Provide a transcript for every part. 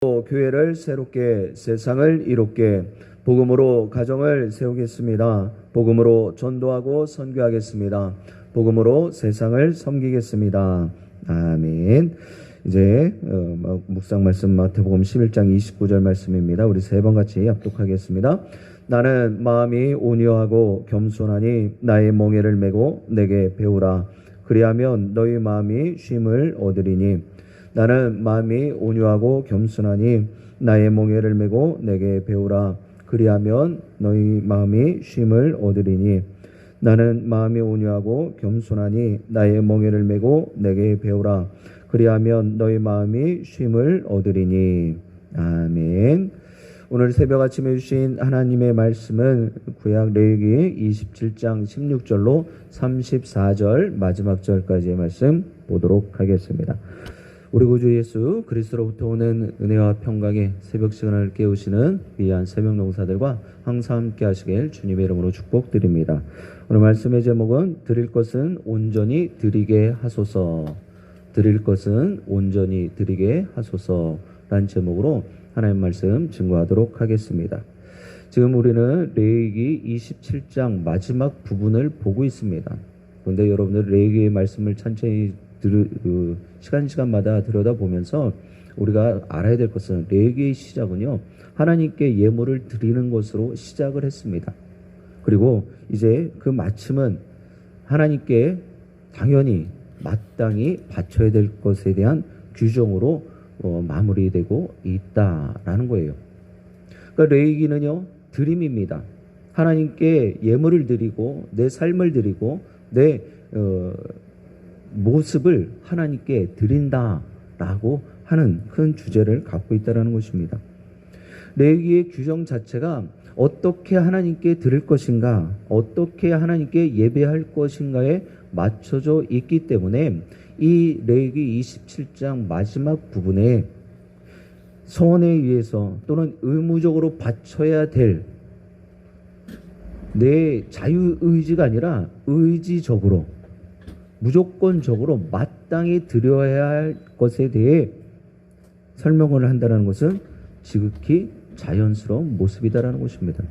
교회를 새롭게 세상을 이롭게 복음으로 가정을 세우겠습니다. 복음으로 전도하고 선교하겠습니다. 복음으로 세상을 섬기겠습니다. 아멘. 이제 묵상 말씀 마태복음 11장 29절 말씀입니다. 우리 세 번 같이 합독하겠습니다. 나는 마음이 온유하고 겸손하니 나의 멍에를 메고 내게 배우라. 그리하면 너희 마음이 쉼을 얻으리니. 나는 마음이 온유하고 겸손하니 나의 멍에를 메고 내게 배우라. 그리하면 너희 마음이 쉼을 얻으리니. 나는 마음이 온유하고 겸손하니 나의 멍에를 메고 내게 배우라. 그리하면 너희 마음이 쉼을 얻으리니. 아멘. 오늘 새벽 아침에 주신 하나님의 말씀은 구약 레위기 27장 16절로 34절 마지막 절까지의 말씀 보도록 하겠습니다. 우리 구주 예수 그리스도로부터 오는 은혜와 평강의 새벽 시간을 깨우시는 귀한 새벽 농사들과 항상 함께 하시길 주님의 이름으로 축복드립니다. 오늘 말씀의 제목은 드릴 것은 온전히 드리게 하소서. 드릴 것은 온전히 드리게 하소서라는 제목으로 하나님 말씀 증거하도록 하겠습니다. 지금 우리는 레위기 27장 마지막 부분을 보고 있습니다. 그런데 여러분들 레위기의 말씀을 천천히 시간마다 들여다보면서 우리가 알아야 될 것은 레위기의 시작은요, 하나님께 예물을 드리는 것으로 시작을 했습니다. 그리고 이제 그 마침은 하나님께 당연히 마땅히 바쳐야 될 것에 대한 규정으로 마무리되고 있다라는 거예요. 그러니까 레위기는요, 드림입니다. 하나님께 예물을 드리고 내 삶을 드리고 내 모습을 하나님께 드린다라고 하는 큰 주제를 갖고 있다는 것입니다. 레위기의 규정 자체가 어떻게 하나님께 드릴 것인가, 어떻게 하나님께 예배할 것인가에 맞춰져 있기 때문에 이 레위기 27장 마지막 부분에 서원에 의해서 또는 의무적으로 바쳐야 될 내 자유의지가 아니라 의지적으로 무조건적으로 마땅히 드려야 할 것에 대해 설명을 한다는 것은 지극히 자연스러운 모습이다라는 것입니다.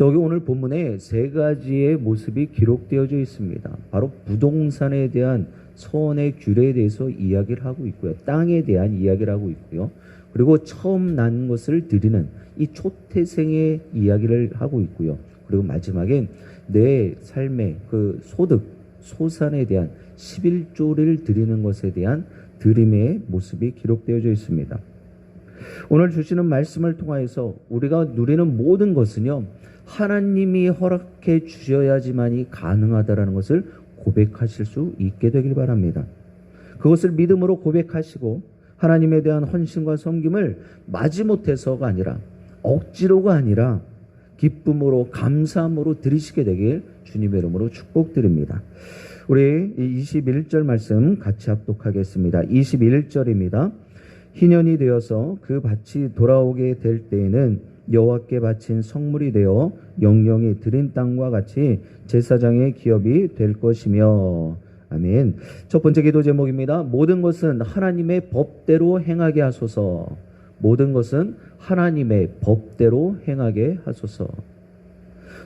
여기 오늘 본문에 세 가지의 모습이 기록되어져 있습니다. 바로 부동산에 대한 서원의 규례에 대해서 이야기를 하고 있고요. 땅에 대한 이야기를 하고 있고요. 그리고 처음 난 것을 드리는 이 초태생의 이야기를 하고 있고요. 그리고 마지막엔 내 삶의 그 소득, 소산에 대한 11조를 드리는 것에 대한 드림의 모습이 기록되어져 있습니다. 오늘 주시는 말씀을 통하여서 우리가 누리는 모든 것은요, 하나님이 허락해 주셔야지만이 가능하다라는 것을 고백하실 수 있게 되길 바랍니다. 그것을 믿음으로 고백하시고 하나님에 대한 헌신과 섬김을 마지못해서가 아니라 억지로가 아니라 기쁨으로 감사함으로 드리시게 되길 주님의 이름으로 축복드립니다. 우리 21절 말씀 같이 합독하겠습니다. 21절입니다. 희년이 되어서 그 밭이 돌아오게 될 때에는 여호와께 바친 성물이 되어 영영이 드린 땅과 같이 제사장의 기업이 될 것이며. 아멘. 첫 번째 기도 제목입니다. 모든 것은 하나님의 법대로 행하게 하소서. 모든 것은 하나님의 법대로 행하게 하소서.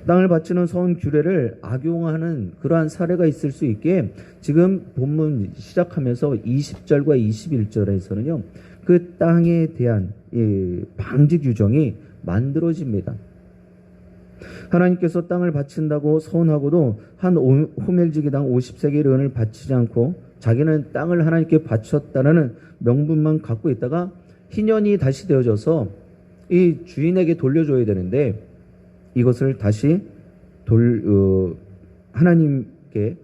땅을 바치는 서원 규례를 악용하는 그러한 사례가 있을 수 있게 지금 본문 시작하면서 20절과 21절에서는요, 그 땅에 대한 방지 규정이 만들어집니다. 하나님께서 땅을 바친다고 서원하고도 한 호멜지기당 50세겔 은을 바치지 않고 자기는 땅을 하나님께 바쳤다는 명분만 갖고 있다가 희년이 다시 되어져서 이 주인에게 돌려줘야 되는데 이것을 다시 하나님께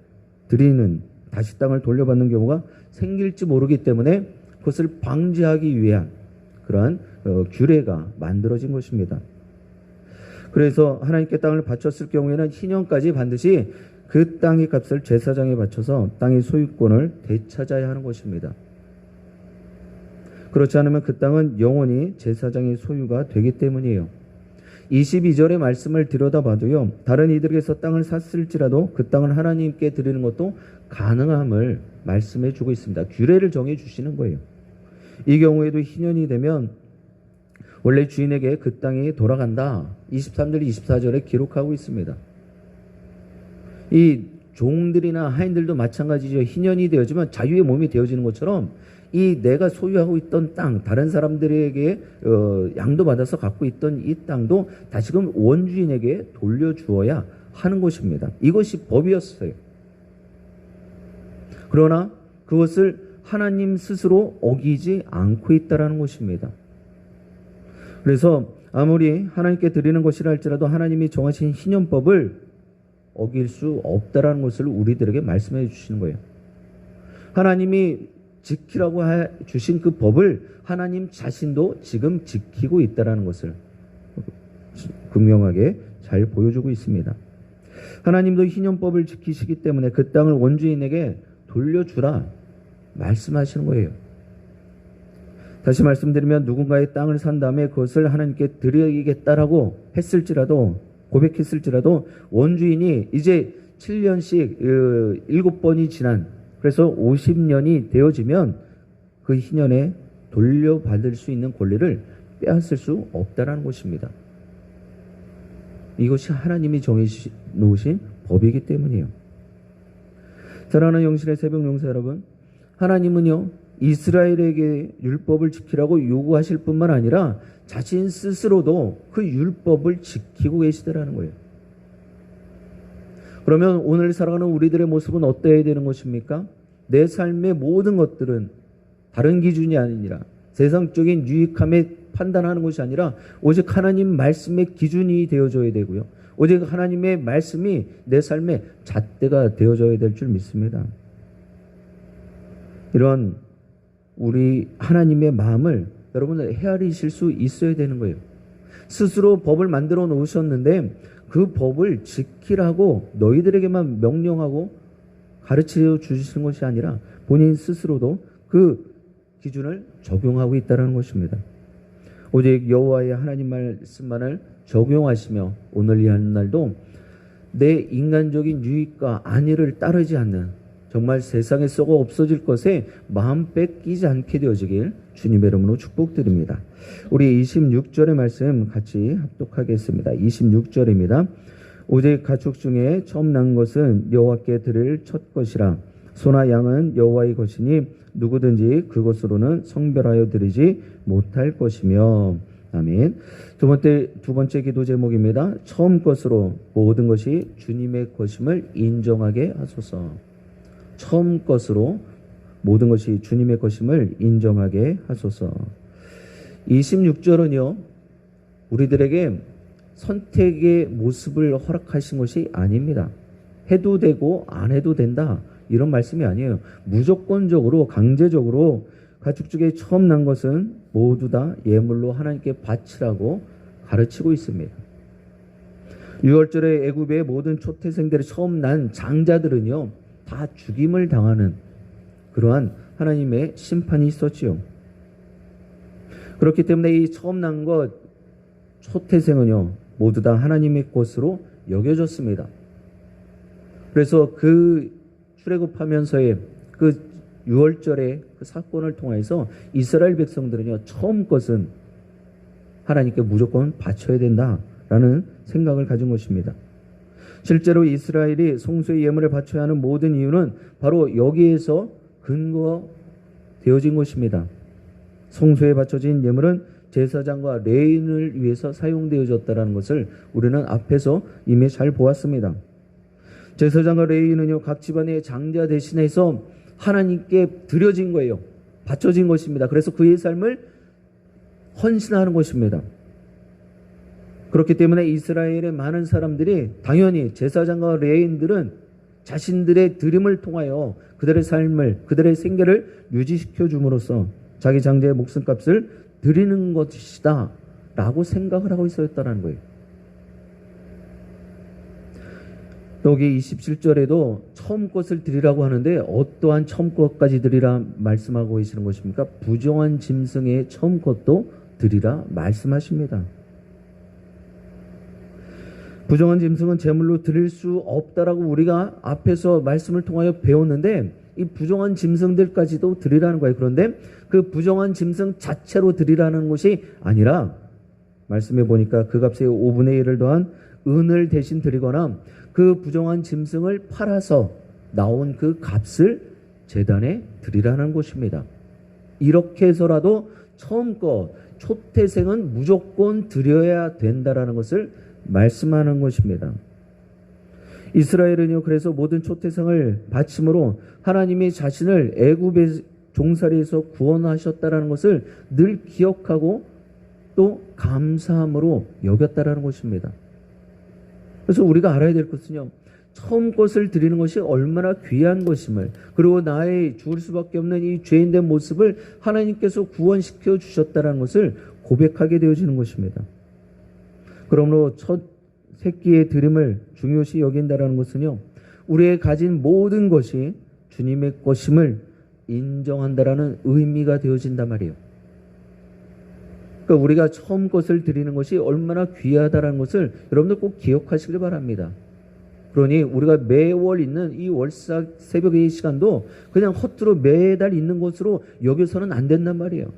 드리는, 다시 땅을 돌려받는 경우가 생길지 모르기 때문에 그것을 방지하기 위한 그러한 규례가 만들어진 것입니다. 그래서 하나님께 땅을 바쳤을 경우에는 희년까지 반드시 그 땅의 값을 제사장에 바쳐서 땅의 소유권을 되찾아야 하는 것입니다. 그렇지 않으면 그 땅은 영원히 제사장의 소유가 되기 때문이에요. 22절의 말씀을 들여다봐도요, 다른 이들에게서 땅을 샀을지라도 그 땅을 하나님께 드리는 것도 가능함을 말씀해 주고 있습니다. 규례를 정해 주시는 거예요. 이 경우에도 희년이 되면 원래 주인에게 그 땅이 돌아간다. 23절 24절에 기록하고 있습니다. 이 종들이나 하인들도 마찬가지죠. 희년이 되어지면 자유의 몸이 되어지는 것처럼 이 내가 소유하고 있던 땅, 다른 사람들에게 양도 받아서 갖고 있던 이 땅도 다시금 원주인에게 돌려주어야 하는 것입니다. 이것이 법이었어요. 그러나 그것을 하나님 스스로 어기지 않고 있다는 것입니다. 그래서 아무리 하나님께 드리는 것이라 할지라도 하나님이 정하신 희년법을 어길 수 없다라는 것을 우리들에게 말씀해 주시는 거예요. 하나님이 지키라고 주신 그 법을 하나님 자신도 지금 지키고 있다는 것을 분명하게 잘 보여주고 있습니다. 하나님도 희년법을 지키시기 때문에 그 땅을 원주인에게 돌려주라 말씀하시는 거예요. 다시 말씀드리면 누군가의 땅을 산 다음에 그것을 하나님께 드리겠다라고 했을지라도 고백했을지라도 원주인이 이제 7년씩 7번이 지난 그래서 50년이 되어지면 그 희년에 돌려받을 수 있는 권리를 빼앗을 수 없다는 것입니다. 이것이 하나님이 정해놓으신 법이기 때문이에요. 사랑하는 영신의 새벽 용사 여러분, 하나님은요 이스라엘에게 율법을 지키라고 요구하실 뿐만 아니라 자신 스스로도 그 율법을 지키고 계시더라는 거예요. 그러면 오늘 살아가는 우리들의 모습은 어때야 되는 것입니까? 내 삶의 모든 것들은 다른 기준이 아니라 세상적인 유익함에 판단하는 것이 아니라 오직 하나님 말씀의 기준이 되어줘야 되고요. 오직 하나님의 말씀이 내 삶의 잣대가 되어줘야 될 줄 믿습니다. 이런 우리 하나님의 마음을 여러분들 헤아리실 수 있어야 되는 거예요. 스스로 법을 만들어 놓으셨는데 그 법을 지키라고 너희들에게만 명령하고 가르쳐 주시는 것이 아니라 본인 스스로도 그 기준을 적용하고 있다는 것입니다. 오직 여호와의 하나님 말씀만을 적용하시며 오늘 이 하늘날도 내 인간적인 유익과 안위를 따르지 않는 정말 세상에 썩어 없어질 것에 마음 뺏기지 않게 되어지길 주님의 이름으로 축복드립니다. 우리 26절의 말씀 같이 합독하겠습니다. 26절입니다. 오직 가축 중에 처음 난 것은 여호와께 드릴 첫 것이라. 소나 양은 여호와의 것이니 누구든지 그것으로는 성별하여 드리지 못할 것이며. 아멘. 두 번째 기도 제목입니다. 처음 것으로 모든 것이 주님의 것임을 인정하게 하소서. 처음 것으로 모든 것이 주님의 것임을 인정하게 하소서. 26절은요, 우리들에게 선택의 모습을 허락하신 것이 아닙니다. 해도 되고 안 해도 된다 이런 말씀이 아니에요. 무조건적으로 강제적으로 가축 중에 처음 난 것은 모두 다 예물로 하나님께 바치라고 가르치고 있습니다. 6월절에 애굽의 모든 초태생들이 처음 난 장자들은요 다 죽임을 당하는 그러한 하나님의 심판이 있었지요. 그렇기 때문에 이 처음 난 것 초태생은요 모두 다 하나님의 것으로 여겨졌습니다. 그래서 그 출애굽하면서의 그 6월절의 그 사건을 통해서 이스라엘 백성들은요 처음 것은 하나님께 무조건 바쳐야 된다라는 생각을 가진 것입니다. 실제로 이스라엘이 성소의 예물을 바쳐야 하는 모든 이유는 바로 여기에서 근거되어진 것입니다. 성소에 바쳐진 예물은 제사장과 레위인을 위해서 사용되어졌다는 것을 우리는 앞에서 이미 잘 보았습니다. 제사장과 레위인은요 각 집안의 장자 대신해서 하나님께 드려진 거예요. 바쳐진 것입니다. 그래서 그의 삶을 헌신하는 것입니다. 그렇기 때문에 이스라엘의 많은 사람들이 당연히 제사장과 레위인들은 자신들의 드림을 통하여 그들의 삶을 그들의 생계를 유지시켜 줌으로써 자기 장자의 목숨값을 드리는 것이다 라고 생각을 하고 있었다는 거예요. 여기 27절에도 처음 것을 드리라고 하는데 어떠한 처음 것까지 드리라 말씀하고 계시는 것입니까? 부정한 짐승의 처음 것도 드리라 말씀하십니다. 부정한 짐승은 제물로 드릴 수 없다라고 우리가 앞에서 말씀을 통하여 배웠는데 이 이 부정한 짐승들까지도 드리라는 거예요. 그런데 그 부정한 짐승 자체로 드리라는 것이 아니라 말씀해 보니까 그 값의 5분의 1을 더한 은을 대신 드리거나 그 부정한 짐승을 팔아서 나온 그 값을 제단에 드리라는 것입니다. 이렇게 해서라도 처음 거 초태생은 무조건 드려야 된다라는 것을 말씀하는 것입니다. 이스라엘은요, 그래서 모든 초태생을 바침으로 하나님이 자신을 애굽의 종살이에서 구원하셨다라는 것을 늘 기억하고 또 감사함으로 여겼다라는 것입니다. 그래서 우리가 알아야 될 것은요, 처음 것을 드리는 것이 얼마나 귀한 것임을, 그리고 나의 죽을 수밖에 없는 이 죄인된 모습을 하나님께서 구원시켜 주셨다는 것을 고백하게 되어지는 것입니다. 그러므로 첫 새끼의 드림을 중요시 여긴다는 것은요, 우리의 가진 모든 것이 주님의 것임을 인정한다라는 의미가 되어진단 말이에요. 그러니까 우리가 처음 것을 드리는 것이 얼마나 귀하다는 것을 여러분들 꼭 기억하시길 바랍니다. 그러니 우리가 매월 있는 이 월삭 새벽의 시간도 그냥 헛으로 매달 있는 것으로 여겨서는 안 된단 말이에요.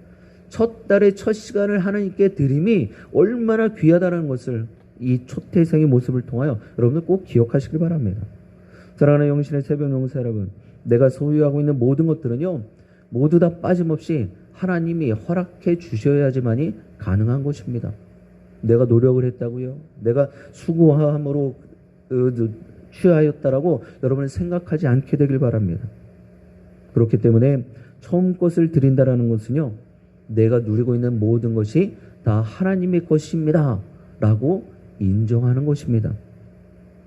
첫 달의 첫 시간을 하나님께 드림이 얼마나 귀하다는 것을 이 초태생의 모습을 통하여 여러분들 꼭 기억하시길 바랍니다. 사랑하는 영신의 새벽 용사 여러분, 내가 소유하고 있는 모든 것들은요, 모두 다 빠짐없이 하나님이 허락해 주셔야지만이 가능한 것입니다. 내가 노력을 했다고요? 내가 수고함으로 취하였다라고 여러분은 생각하지 않게 되길 바랍니다. 그렇기 때문에 처음 것을 드린다라는 것은요, 내가 누리고 있는 모든 것이 다 하나님의 것입니다 라고 인정하는 것입니다.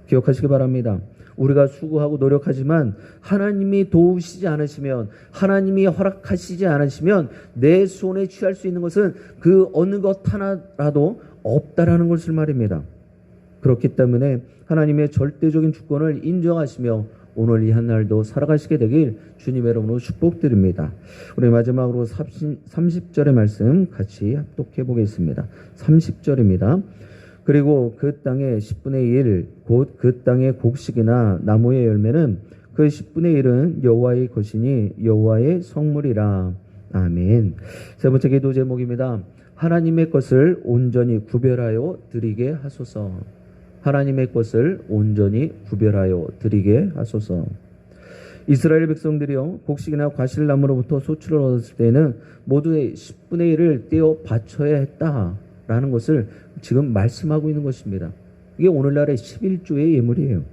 기억하시기 바랍니다. 우리가 수고하고 노력하지만 하나님이 도우시지 않으시면, 하나님이 허락하시지 않으시면 내 손에 취할 수 있는 것은 그 어느 것 하나라도 없다라는 것을 말입니다. 그렇기 때문에 하나님의 절대적인 주권을 인정하시며 오늘 이 한날도 살아가시게 되길 주님의 이름으로 축복드립니다. 우리 마지막으로 30절의 말씀 같이 합독해 보겠습니다. 30절입니다. 그리고 그 땅의 10분의 1, 곧 그 땅의 곡식이나 나무의 열매는 그 10분의 1은 여호와의 것이니 여호와의 성물이라. 아멘. 세 번째 기도 제목입니다. 하나님의 것을 온전히 구별하여 드리게 하소서. 하나님의 것을 온전히 구별하여 드리게 하소서. 이스라엘 백성들이요, 곡식이나 과실나무로부터 소출을 얻었을 때는 모두의 10분의 1을 떼어 바쳐야 했다라는 것을 지금 말씀하고 있는 것입니다. 이게 오늘날의 11조의 예물이에요.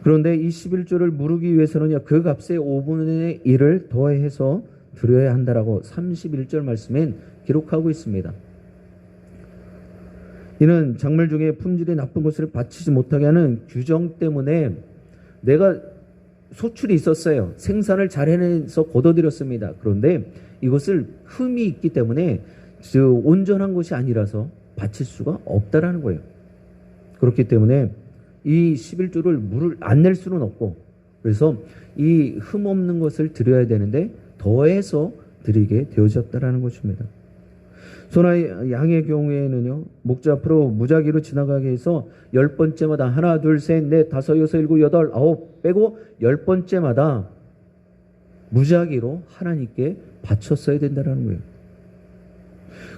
그런데 이 11조를 무르기 위해서는요, 그 값의 5분의 1을 더해서 드려야 한다라고 31절 말씀엔 기록하고 있습니다. 이는 작물 중에 품질이 나쁜 것을 바치지 못하게 하는 규정 때문에 내가 소출이 있었어요. 생산을 잘 해내서 걷어들였습니다. 그런데 이것을 흠이 있기 때문에 온전한 것이 아니라서 바칠 수가 없다라는 거예요. 그렇기 때문에 이 11조를 물을 안 낼 수는 없고, 그래서 이 흠 없는 것을 드려야 되는데 더해서 드리게 되어졌다라는 것입니다. 소나 양의 경우에는요, 목자 앞으로 무작위로 지나가게 해서 10번째마다 하나, 둘, 셋, 넷, 다섯, 여섯, 일곱, 여덟, 아홉 빼고 10번째마다 무작위로 하나님께 바쳤어야 된다는 거예요.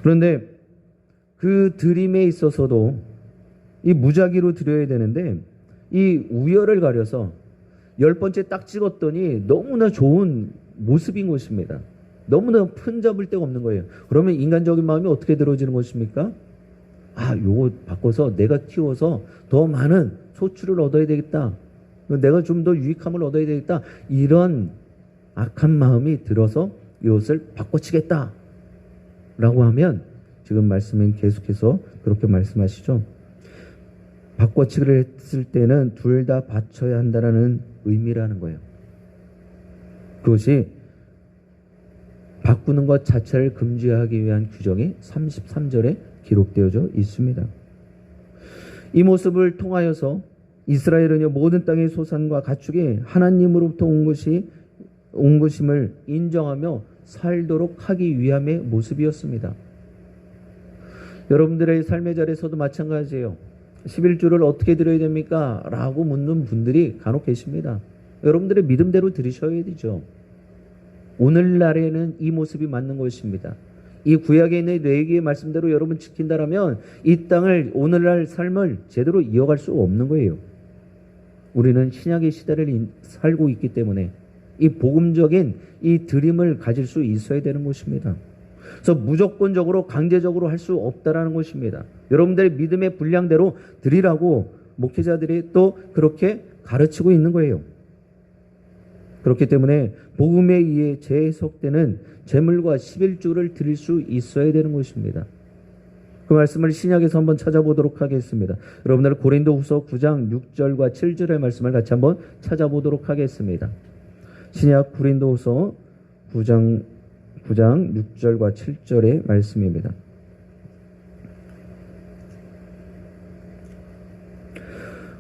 그런데 그 드림에 있어서도 이 무작위로 드려야 되는데 이 우열을 가려서 10번째 딱 찍었더니 너무나 좋은 모습인 것입니다. 너무나 푼잡을 데가 없는 거예요. 그러면 인간적인 마음이 어떻게 들어지는 것입니까? 아, 요거 바꿔서 내가 키워서 더 많은 소출을 얻어야 되겠다. 내가 좀 더 유익함을 얻어야 되겠다. 이런 악한 마음이 들어서 이것을 바꿔치겠다 라고 하면 지금 말씀은 계속해서 그렇게 말씀하시죠. 바꿔치기를 했을 때는 둘 다 바쳐야 한다는 의미라는 거예요. 그것이 바꾸는 것 자체를 금지하기 위한 규정이 33절에 기록되어져 있습니다. 이 모습을 통하여서 이스라엘은 모든 땅의 소산과 가축이 하나님으로부터 온 것임을 인정하며 살도록 하기 위함의 모습이었습니다. 여러분들의 삶의 자리에서도 마찬가지예요. 11조를 어떻게 드려야 됩니까? 라고 묻는 분들이 간혹 계십니다. 여러분들의 믿음대로 드리셔야 되죠. 오늘날에는 이 모습이 맞는 것입니다. 이 구약에 있는 레위기의 말씀대로 여러분 지킨다라면 이 땅을 오늘날 삶을 제대로 이어갈 수 없는 거예요. 우리는 신약의 시대를 살고 있기 때문에 이 복음적인 이 드림을 가질 수 있어야 되는 것입니다. 그래서 무조건적으로 강제적으로 할 수 없다라는 것입니다. 여러분들의 믿음의 분량대로 드리라고 목회자들이 또 그렇게 가르치고 있는 거예요. 그렇기 때문에 복음에 의해 재해석되는 제물과 11조를 드릴 수 있어야 되는 것입니다. 그 말씀을 신약에서 한번 찾아보도록 하겠습니다. 여러분들 고린도후서 9장 6절과 7절의 말씀을 같이 한번 찾아보도록 하겠습니다. 신약 고린도후서 9장 6절과 7절의 말씀입니다.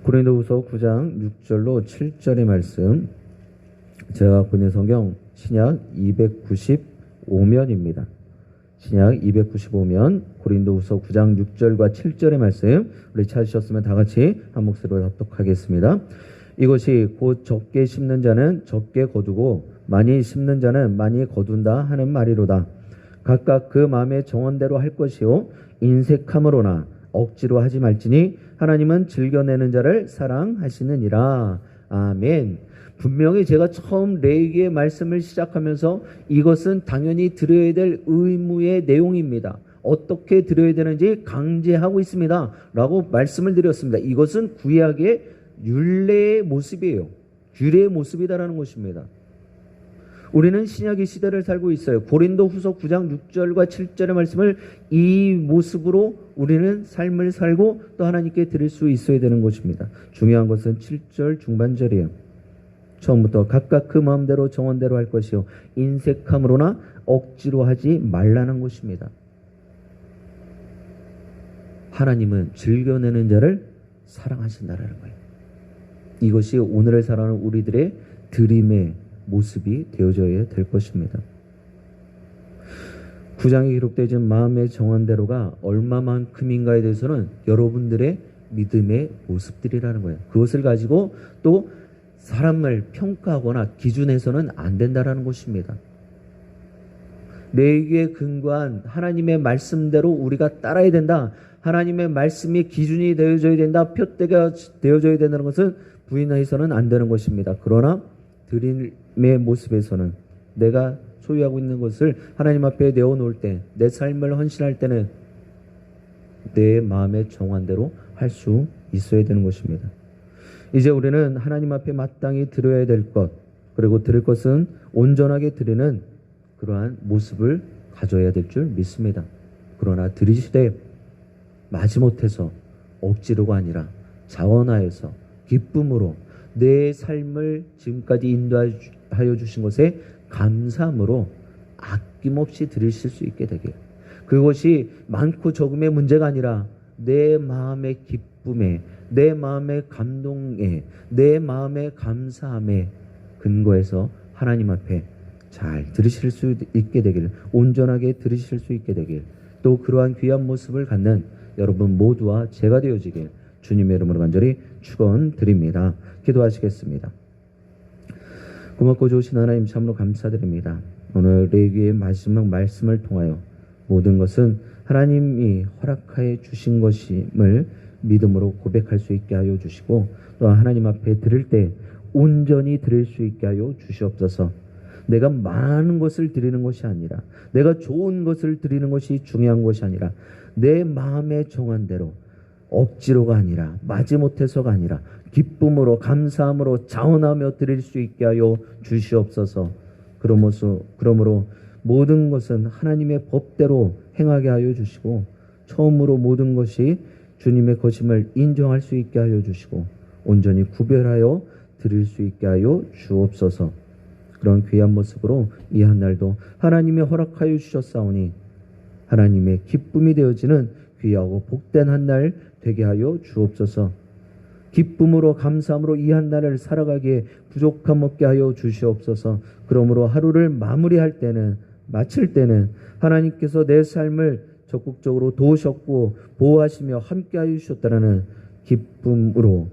고린도후서 9장 6절로 7절의 말씀, 제가 갖고 있는 성경 신약 295면입니다. 신약 295면 고린도후서 9장 6절과 7절의 말씀, 우리 찾으셨으면 다 같이 한 목소리로 합독하겠습니다. 이것이 곧 적게 심는 자는 적게 거두고 많이 심는 자는 많이 거둔다 하는 말이로다. 각각 그 마음의 정원대로 할 것이요 인색함으로나 억지로 하지 말지니 하나님은 즐겨내는 자를 사랑하시느니라. 아멘. 분명히 제가 처음 레위기의 말씀을 시작하면서 이것은 당연히 드려야 될 의무의 내용입니다. 어떻게 드려야 되는지 강제하고 있습니다. 라고 말씀을 드렸습니다. 이것은 구약의 율례의 모습이에요. 규례의 모습이다라는 것입니다. 우리는 신약의 시대를 살고 있어요. 고린도후서 9장 6절과 7절의 말씀을 이 모습으로 우리는 삶을 살고 또 하나님께 드릴 수 있어야 되는 것입니다. 중요한 것은 7절 중반절이에요. 처음부터 각각 그 마음대로 정원대로 할 것이요 인색함으로나 억지로 하지 말라는 것입니다. 하나님은 즐겨내는 자를 사랑하신다라는 거예요. 이것이 오늘을 살아가는 우리들의 드림의 모습이 되어져야 될 것입니다. 9장에 기록되어진 마음의 정원대로가 얼마만큼인가에 대해서는 여러분들의 믿음의 모습들이라는 거예요. 그것을 가지고 또 사람을 평가하거나 기준해서는 안 된다라는 것입니다. 레위기에 근거한 하나님의 말씀대로 우리가 따라야 된다. 하나님의 말씀이 기준이 되어져야 된다. 표대가 되어져야 된다는 것은 부인해서는 안 되는 것입니다. 그러나 드림의 모습에서는 내가 소유하고 있는 것을 하나님 앞에 내어놓을 때, 내 삶을 헌신할 때는 내 마음의 정한대로 할 수 있어야 되는 것입니다. 이제 우리는 하나님 앞에 마땅히 드려야 될 것, 그리고 드릴 것은 온전하게 드리는 그러한 모습을 가져야 될 줄 믿습니다. 그러나 드리시되 마지못해서 억지로가 아니라 자원하여서 기쁨으로 내 삶을 지금까지 인도하여 주신 것에 감사함으로 아낌없이 드리실 수 있게 되길. 그것이 많고 적음의 문제가 아니라 내 마음의 기쁨에, 내 마음의 감동에, 내 마음의 감사함에 근거해서 하나님 앞에 잘 들으실 수 있게 되길, 온전하게 들으실 수 있게 되길, 또 그러한 귀한 모습을 갖는 여러분 모두와 제가 되어지길 주님의 이름으로 간절히 축원드립니다. 기도하시겠습니다. 고맙고 좋으신 하나님 참으로 감사드립니다. 오늘 레위기의 마지막 말씀을 통하여 모든 것은 하나님이 허락하여 주신 것임을 믿음으로 고백할 수 있게 하여 주시고, 또 하나님 앞에 드릴 때 온전히 드릴 수 있게 하여 주시옵소서. 내가 많은 것을 드리는 것이 아니라, 내가 좋은 것을 드리는 것이 중요한 것이 아니라, 내 마음의 정한 대로 억지로가 아니라, 마지못해서가 아니라 기쁨으로 감사함으로 자원하며 드릴 수 있게 하여 주시옵소서. 그러므로 모든 것은 하나님의 법대로 행하게 하여 주시고, 처음으로 모든 것이 주님의 것임을 인정할 수 있게 하여 주시고, 온전히 구별하여 드릴 수 있게 하여 주옵소서. 그런 귀한 모습으로 이 한 날도 하나님이 허락하여 주셨사오니 하나님의 기쁨이 되어지는 귀하고 복된 한 날 되게 하여 주옵소서. 기쁨으로 감사함으로 이 한 날을 살아가기에 부족함 없게 하여 주시옵소서. 그러므로 하루를 마무리할 때는, 마칠 때는 하나님께서 내 삶을 적극적으로 도우셨고 보호하시며 함께하여 주셨다는 기쁨으로,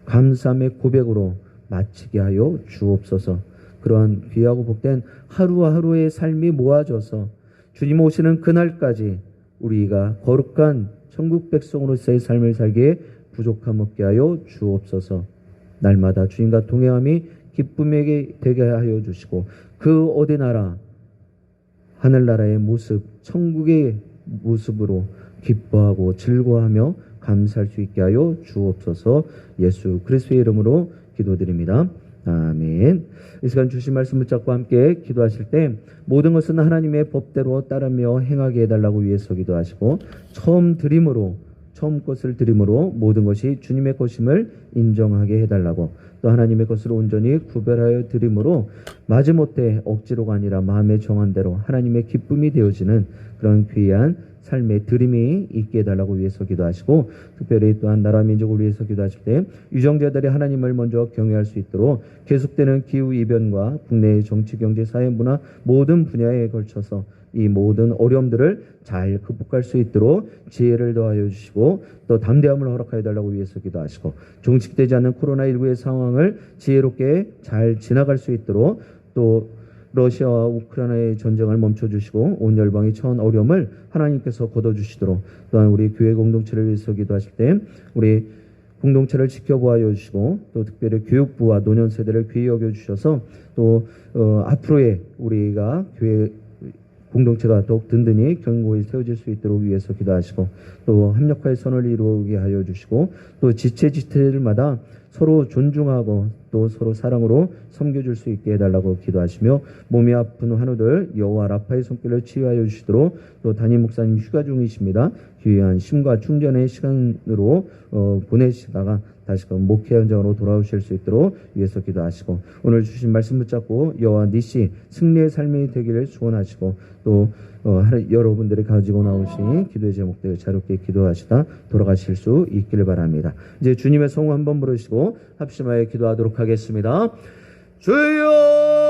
감사함의 고백으로 마치게 하여 주옵소서. 그러한 귀하고 복된 하루하루의 삶이 모아져서 주님 오시는 그날까지 우리가 거룩한 천국 백성으로서의 삶을 살기에 부족함 없게 하여 주옵소서. 날마다 주님과 동행함이 기쁨에게 되게 하여 주시고 그 어디 나라 하늘나라의 모습, 천국의 모습으로 기뻐하고 즐거워하며 감사할 수 있게 하여 주옵소서. 예수 그리스도의 이름으로 기도드립니다. 아멘. 이 시간 주신 말씀 붙잡고 함께 기도하실 때 모든 것은 하나님의 법대로 따르며 행하게 해달라고 위해서 기도하시고 처음 것을 드림으로 모든 것이 주님의 것임을 인정하게 해달라고 또 하나님의 것을 온전히 구별하여 드림으로 마지못해 억지로가 아니라 마음에 정한 대로 하나님의 기쁨이 되어지는 그런 귀한 삶의 드림이 있게 해달라고 위해서 기도하시고 특별히 또한 나라 민족을 위해서 기도하실 때 유정자들이 하나님을 먼저 경외할 수 있도록 계속되는 기후이변과 국내의 정치, 경제, 사회, 문화 모든 분야에 걸쳐서 이 모든 어려움들을 잘 극복할 수 있도록 지혜를 더하여 주시고 또 담대함을 허락하여 달라고 위해서 기도하시고 종식되지 않는 코로나19의 상황을 지혜롭게 잘 지나갈 수 있도록 또 러시아와 우크라이나의 전쟁을 멈춰주시고 온 열방이 처한 어려움을 하나님께서 걷어주시도록 또한 우리 교회 공동체를 위해서 기도하실 때 우리 공동체를 지켜보아여 주시고 또 특별히 교육부와 노년 세대를 귀히 여겨주셔서 또 앞으로의 우리가 교회 공동체가 더욱 든든히 견고히 세워질 수 있도록 위해서 기도하시고 또 합력화의 선을 이루게 하여 주시고 또 지체들마다 서로 존중하고 또 서로 사랑으로 섬겨줄 수 있게 해달라고 기도하시며 몸이 아픈 환우들 여호와 라파의 손길을 치유하여 주시도록 또 담임 목사님 휴가 중이십니다. 귀한 쉼과 충전의 시간으로 보내시다가 다시금 목회 현장으로 돌아오실 수 있도록 위해서 기도하시고 오늘 주신 말씀 붙잡고 여호와 니시 승리의 삶이 되기를 소원하시고 또 여러분들이 가지고 나오신 기도의 제목들 자유롭게 기도하시다 돌아가실 수 있기를 바랍니다. 이제 주님의 성호 한번 부르시고 합심하여 기도하도록 하겠습니다. 주여